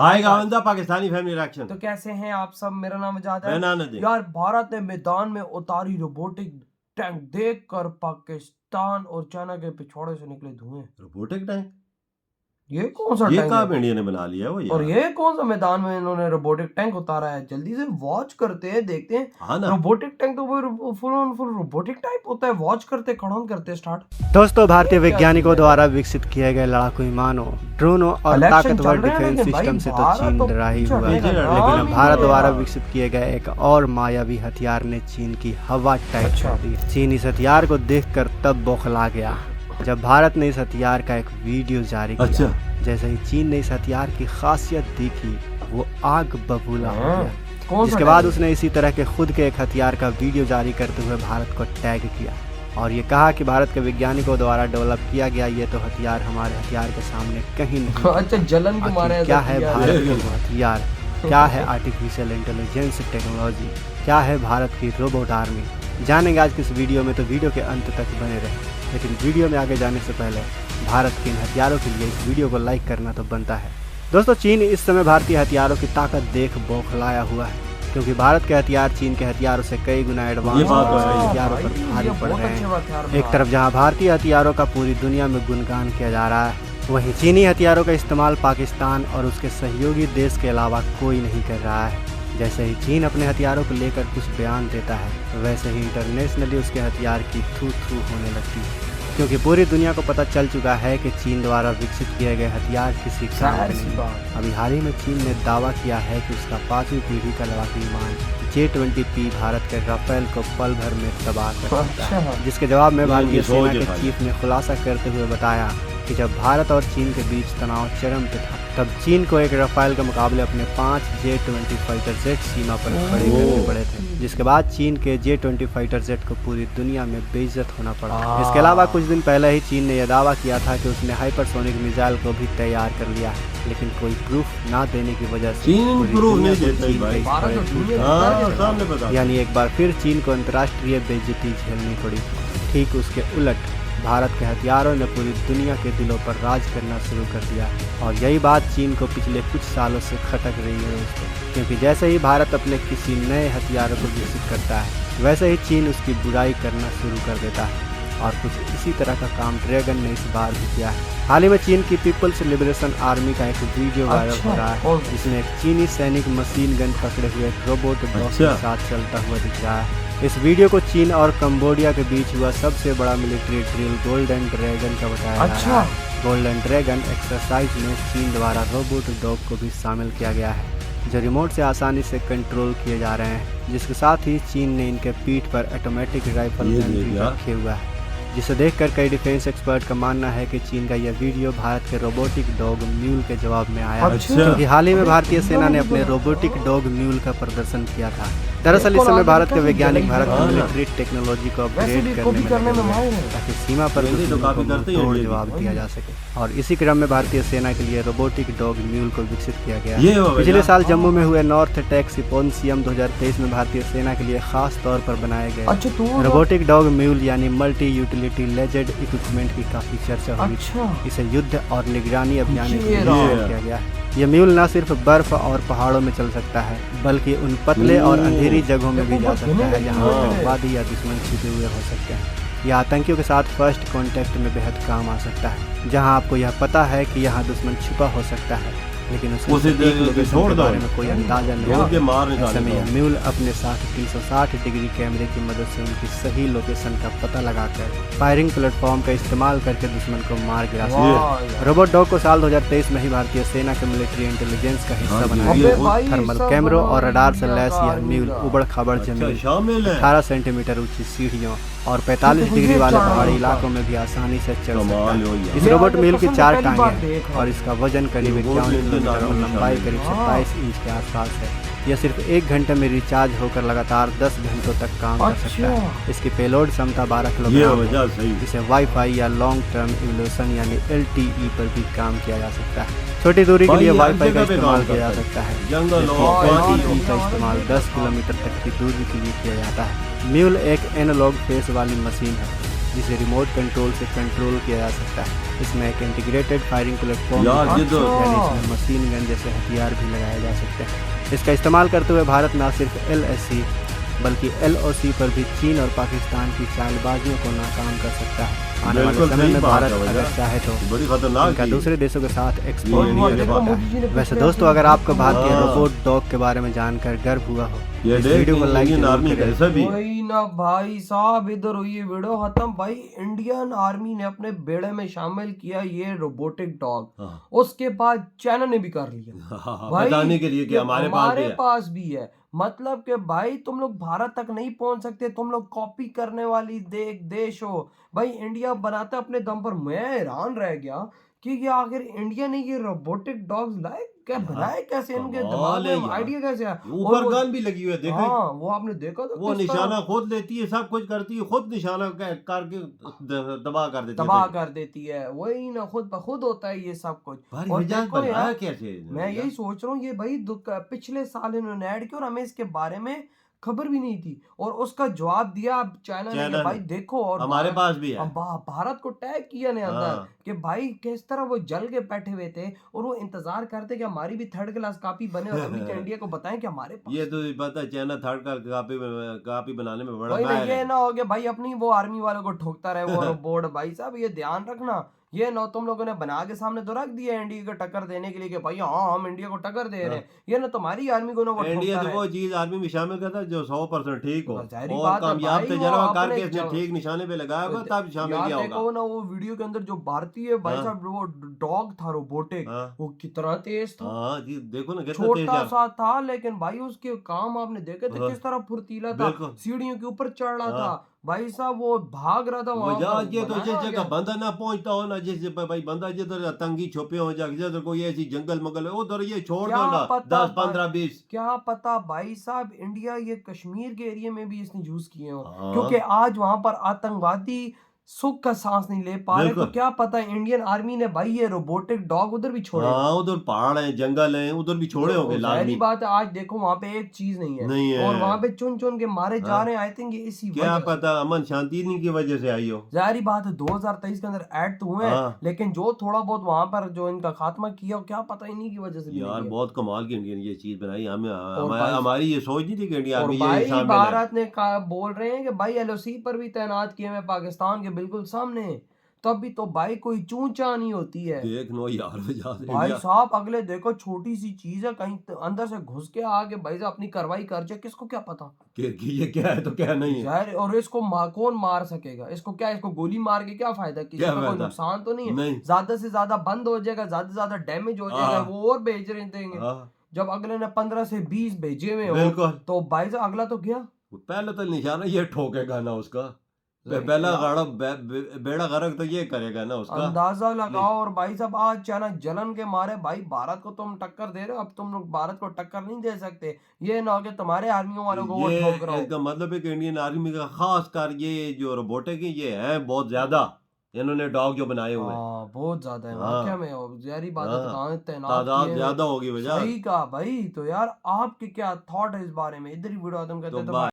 हाय गावंदा Pakistani family reaction. तो कैसे हैं आप सब? मेरा नाम आजाद मैं है। नानद है। यार भारत ने मैदान में उतारी रोबोटिक टैंक देखकर पाकिस्तान और चाइना के पिछवाड़े से निकले धुएं। Robotic tank? ये कौन सा ये टैंक कब है? इंडिया ने बना लिया वो और यार? ये कौन सा मैदान में इन्होंने रोबोटिक टैंक उतारा है? जल्दी से वॉच करते हैं, देखते हैं। हाँ ना। रोबोटिक टैंक तो वो फुल रोबोटिक टाइप होता है। वॉच करते, खड़न करते स्टार्ट। दोस्तों, भारतीय ये क्या वैज्ञानिकों चीज़ है? द्वारा विकसित किए गए लड़ाकू विमानों, ड्रोनों और इलेक्शन ताकतवर चल रहे हैं, डिफेंस लेकिन भाई सिस्टम से तो भारत चीन तो डरा ही हुआ है। चढ़ेगा नाम लेकिन अब ही भारत नहीं द्वारा यार। विकसित किए गए एक और मायावी हथियार ने चीन की हवा टाइट अच्छा। कर दी। चीन इस हथियार को देखकर तब बौखला गया जब भारत ने इस हथियार का एक वीडियो जारी किया। अच्छा। जैसे ही चीन ने इस हथियार की खासियत देखी, वो आग बबूला हो गया। कौन सा जिसके बाद टैंक? उसने इसी तरह के खुद के एक हथियार का वीडियो जारी करते हुए भारत को टैग किया और ये कहा कि भारत के वैज्ञानिकों द्वारा डेवलप किया गया ये तो हथियार हमारे हथियार के सामने कहीं नहीं। अच्छा, जलन के मारे आखिर क्या है भारत के हथियार, क्या है आर्टिफिशियल इंटेलिजेंस टेक्नोलॉजी, क्या है भारत की रोबोट आर्मी, जानेंगे आज के इस वीडियो में। तो वीडियो के अंत तक बने रहे। लेकिन वीडियो में आगे जाने से पहले भारत के इन हथियारों के लिए इस वीडियो को लाइक करना तो बनता है। दोस्तों, चीन इस समय भारतीय हथियारों की ताकत देख बौखलाया हुआ है, क्योंकि भारत के हथियार चीन के हथियारों से कई गुना एडवांस ये बात तो है। हथियारों पर भारी पड़ रहे हैं। एक तरफ जहां भारतीय हथियारों का पूरी दुनिया में गुणगान किया जा रहा है, वहीं चीनी हथियारों का इस्तेमाल पाकिस्तान और उसके सहयोगी देश के अलावा कोई नहीं कर रहा है। जैसे ही चीन अपने हथियारों को लेकर कुछ बयान देता है, वैसे ही इंटरनेशनली उसके हथियार की थू होने लगती है, क्योंकि पूरी दुनिया को पता चल चुका है कि चीन द्वारा विकसित किए गए हथियार किसी काम के नहीं। अभी हाल ही में चीन ने दावा किया है कि उसका 5वीं पीढ़ी का लड़ाकू विमान J-20P भारत के राफेल को पल भर में तबाह कर सकता है। जिसके जवाब में भारतीय सेना के चीफ ने खुलासा करते हुए बताया कि जब भारत और चीन के बीच तनाव चरम पे था, तब चीन को एक राफेल के मुकाबले अपने 5 J-20 फाइटर जेट सीमा पर खड़े करने पड़े थे, जिसके बाद चीन के J-20 फाइटर जेट को पूरी दुनिया में बेइज्जत होना पड़ा। इसके अलावा कुछ दिन पहले ही चीन ने यह दावा किया था कि उसने हाइपरसोनिक मिसाइल को भी तैयार कर लिया है, लेकिन कोई प्रूफ ना देने की वजह से चीन प्रूफ नहीं देता भाई। भारत यानी एक बार फिर चीन को अंतर्राष्ट्रीय बेइज्जती झेलनी पड़ी। ठीक उसके उलट भारत के हथियारों ने पूरी दुनिया के दिलों पर राज करना शुरू कर दिया, और यही बात चीन को पिछले कुछ सालों से खटक रही है दोस्तों, क्योंकि जैसे ही भारत अपने किसी नए हथियारों को विकसित करता है, वैसे ही चीन उसकी बुराई करना शुरू कर देता है। और कुछ इसी तरह का काम ड्रैगन ने इस बार भी किया है। हाल ही में चीन की पीपल्स लिबरेशन आर्मी का एक वीडियो वायरल हो रहा है, जिसमें एक चीनी सैनिक मशीन गन पकड़े हुए एक रोबोट डॉग के साथ चलता हुआ दिख रहा है। इस वीडियो को चीन और कंबोडिया के बीच हुआ सबसे बड़ा मिलिट्री ड्रिल गोल्डन ड्रैगन का बताया जा रहा है। गोल्डन ड्रैगन एक्सरसाइज में चीन द्वारा रोबोट डॉग को भी शामिल किया गया है, जो रिमोट से आसानी से कंट्रोल किए जा रहे हैं। जिसके साथ ही चीन ने इनके पीठ पर ऑटोमेटिक राइफल गन भी रखे हुआ है, जिसे देखकर कई डिफेंस एक्सपर्ट का मानना है कि चीन का यह वीडियो भारत के रोबोटिक डॉग म्यूल के जवाब में आया है, क्योंकि हाल ही में भारतीय सेना ने अपने रोबोटिक डॉग म्यूल का प्रदर्शन किया था। दरअसल इस समय भारत के वैज्ञानिक भारत की मिलिट्री टेक्नोलॉजी को अपग्रेड करने में लगे हैं, ताकि सीमा पर तोड़ जवाब दिया जा सके। और इसी क्रम में भारतीय सेना के लिए रोबोटिक डॉग म्यूल को विकसित किया गया है। पिछले साल जम्मू में हुए नॉर्थ अटैक सिम्पोसियम 2023 में भारतीय सेना के लिए खास तौर पर बनाए गए रोबोटिक डॉग म्यूल यानी मल्टी यूटिलिटी लेजेड इक्विपमेंट की काफी चर्चा हुई। इसे युद्ध और निगरानी अभियान किया गया है। ये म्यूल न सिर्फ बर्फ और पहाड़ों में चल सकता है, बल्कि उन पतले और अंधेरी जगहों में भी जा सकता है जहाँ आतंकवादी या दुश्मन छिपे हुए हो सकते हैं। यह आतंकियों के साथ फर्स्ट कांटेक्ट में बेहद काम आ सकता है, जहां आपको यह पता है कि यहाँ दुश्मन छुपा हो सकता है, लेकिन उसके लोकेशन के बारे में कोई अंदाजा नहीं है। ऐसे में यह म्यूल अपने साथ 360 डिग्री कैमरे की मदद से उनकी सही लोकेशन का पता लगाकर फायरिंग प्लेटफॉर्म का इस्तेमाल करके दुश्मन को मार गिरा सकता है। रोबोट डॉग को साल 2023 में ही भारतीय सेना के मिलिट्री इंटेलिजेंस का हिस्सा बनाया गया। थर्मल कैमरों और रडार से लैस यह म्यूल उबड़ खाबड़ जमीन, 18 सेंटीमीटर ऊंची सीढ़ियों और 45 डिग्री वाले पहाड़ी इलाकों में भी आसानी से चल सकता है। इस रोबोट म्यूल की 4 टांगें हैं और इसका वजन करीब 51 किलोमीटर और लंबाई करीब 27 इंच के आसपास है। यह सिर्फ 1 घंटे में रिचार्ज होकर लगातार 10 घंटों तक काम कर सकता है। इसकी पेलोड क्षमता 12 किलोग्राम, जिसे वाईफाई या लॉन्ग टर्म इवोल्यूशन यानी LTE पर भी काम किया जा सकता है। छोटी दूरी के लिए वाईफाई का इस्तेमाल किया जा सकता है, LTE का इस्तेमाल 10 किलोमीटर तक की दूरी के लिए किया जाता है। म्यूल एक एनालॉग फेस वाली मशीन है, जिसे रिमोट कंट्रोल से कंट्रोल किया जा सकता है। इसमें एक इंटीग्रेटेड फायरिंग प्लेटफॉर्म यार ये तो यानी इसमें मशीन गन जैसे हथियार भी लगाए जा सकते हैं। इसका इस्तेमाल करते हुए भारत न सिर्फ LAC बल्कि LOC पर भी चीन और पाकिस्तान की चालबाजियों को नाकाम कर सकता है। आने वाले बिल्कुल समय सही में बात भारत है भैया। अगर चाहे तो बड़ी खतरनाक इनका चीज। दूसरे देशों के साथ ये एक्सपोर्ट इंडिया भी के कर पास सकता मोदी जी ने है। वैसे कितने दोस्तों, ऐसे अगर आपको भारत के हाँ। रोबोट डॉग के बारे में जानकर गर्व हुआ हो, ये इस देख वीडियो को लाइक इंडियन जरूर आर्मी करें। कैसा भी वही ना भाई साहब, इधर हुई वीडियो खत्म। भाई इंडियन आर्मी ने अपने बेड़े में शामिल किया ये रोबोटिक डॉग, हाँ। उसके बाद चाइना ने भी कर लिया। भाई बताने के लिए कि ये हमारे पास भी है। पास भी है। मतलब कि भाई तुम लोग भारत तक नहीं पहुंच सकते, तुम लोग कॉपी करने वाली देश हो। भाई इंडिया बनाता है अपने दम पर। मैं हैरान रह गया कि ये आखिर इंडिया ने ये रोबोटिक डॉग्स लाए, क्या यार, बनाए कैसे, इनके कमाल दिमाग है में यार। आइडिया कैसे आया। और ऊपर वो गन भी लगी हुई है, देखो हाँ, वो आपने देखा तो वो किस तरह निशाना खुद लेती है, सब कुछ करती है, खुद निशाना करके तबाह कर देती है। तबाह कर देती है। वही ना, खुद ब खुद होता है ये सब कुछ। भारी और मिजाज देखो बनाया यार, कैसे इन्होंने मैं यार? यही सोच रहा हूँ ये भाई पिछले साल इन्होंने ऐड किया और हमें इसके बारे में खबर भी नहीं थी, और उसका जवाब दिया अब चाइना ने चाइना कि भाई ने। देखो। और हमारे पास भी है। अब भारत को टैग किया ने अंदर हाँ। कि भाई किस तरह वो जल के बैठे हुए थे और वो इंतजार करते कि हमारी भी थर्ड क्लास कॉपी बने, और अभी के इंडिया को बताएं कि हमारे पास ये तो पता है, चाइना थर्ड का कॉपी बनाने में बड़ा वही ना, माहिर ये है। ना हो गया भाई अपनी वो आर्मी वालों को ठोकता रहे वो रोबोट। भाई साहब ये ध्यान रखना, ये ना तुम लोगों ने बना के सामने तो रख दिया इंडिया को टक्कर देने के लिए कि भाई हाँ हम इंडिया को टक्कर दे रहे हैं, ये ना तुम्हारी आर्मी को ना वो इंडिया ठोकता तो रहे। वो चीज आर्मी में शामिल करता है जो 100% ठीक हो जाहिर और बात है कामयाब भाई, वो तजर्बा अपने करके इसने जव- ठीक निशाने पे लगाया होगा तब शामिल यार किया देखो होगा। ना वो वीडियो के अंदर जो भारतीय भाई हाँ। साहब वो डॉग था रोबोटिक, हाँ। वो कितना तेज था। हाँ जी, देखो ना कितना तेज छोटा है। सा था लेकिन भाई उसके काम आपने देखे थे हाँ। किस तरह फुर्तीला था, बिल्कुल। सीढ़ियों के ऊपर चढ़ रहा हाँ। था भाई साहब, वो भाग रहा था वो वहां यार पर। ये तो जिस बनाया जगह गया। बंदा ना पहुंचता हो ना, जिस भाई बंदा जिधर तंगी छुपे हो जाके जिधर कोई ऐसी जंगल मगल है उधर ये छोड़ क्या दो ना, पता 10 15 20। क्या पता भाई साहब इंडिया ये कश्मीर के एरिया में भी इसने यूज किए हो, हाँ। क्योंकि आज वहां पर आतंकवादी सुख का सांस नहीं ले पा रहे, तो बिल्कुल। क्या पता इंडियन आर्मी ने भाई ये रोबोटिक डॉग उधर भी छोड़े। हाँ उधर पहाड़ है, जंगल है, उधर भी छोड़े होंगे जाहिर लाजमी। बात है, आज देखो वहां पे एक चीज नहीं है, नहीं है। और वहां पे चुन चुन के मारे जा हाँ। रहे हैं। आई थिंक ये इसी क्या वजह से। पता अमन शांति नहीं की वजह से आई हो। जाहिर बात है 2023 के अंदर ऐड तो हुए हैं, हाँ। लेकिन जो थोड़ा बहुत वहां पर जो इनका खात्मा किया हो, क्या पता इन्हीं की वजह से भी यार नहीं है। बहुत कमाल की इंडियन ये चीज बनाई, हमें भाई- हमारी ये सोच नहीं थी कि इंडिया और आर्मी ये भाई शामिल है। भारत ने कहा, बोल रहे हैं कि भाई LOC पर भी तैनात किए हुए पाकिस्तान के बिल्कुल सामने, तब भी तो भाई कोई चूचा नहीं होती है। देख नो यार भाई इंडिया साहब अगले देखो छोटी सी चीज है, कहीं अंदर से घुस के आके भाई साहब अपनी कार्रवाई कर जाए, किसको क्या पता। कि ये क्या है तो क्या नहीं है। यार और इसको कौन मार सकेगा, इसको क्या, इसको गोली मार के क्या फायदा, किसी क्या का कोई फायदा? नुकसान तो नहीं है। नहीं। ज्यादा से ज्यादा बंद हो जाएगा, ज्यादा से ज्यादा डैमेज हो जाएगा, हाँ। वो और भेज रहे देंगे। हाँ, जब अगले ने 15 से 20 भेजे हुए हो, बिल्कुल। तो भाई साहब अगला तो गया। पहले तो निशाना ये ठोकेगा ना उसका, जाहिर पहला है। गाड़ा बेड़ा गर्क तो ये करेगा ना उसका। अंदाजा लगाओ। और भाई साहब आज चाइना जलन के मारे भाई भारत को तुम टक्कर दे रहे हो, अब तुम लोग भारत को टक्कर नहीं दे सकते। ये ना हो कि तुम्हारे आर्मियों वालों को वो ये ठोक रहा हो। इसका मतलब है कि इंडियन आर्मी का खास कर ये जो रोबोटिक है ये है बहुत ज्यादा, इन्होंने डॉग जो बनाए हुए हैं हाँ बहुत ज्यादा है हाँ। वाकई में, और जारी बात है हाँ। कहाँ तैनात तादाद किए हैं। ज्यादा होगी वजह। सही कहा भाई। तो यार आपके क्या थॉट है इस बारे में, इधर ही वीडियो खत्म करते तो हैं तो बाय।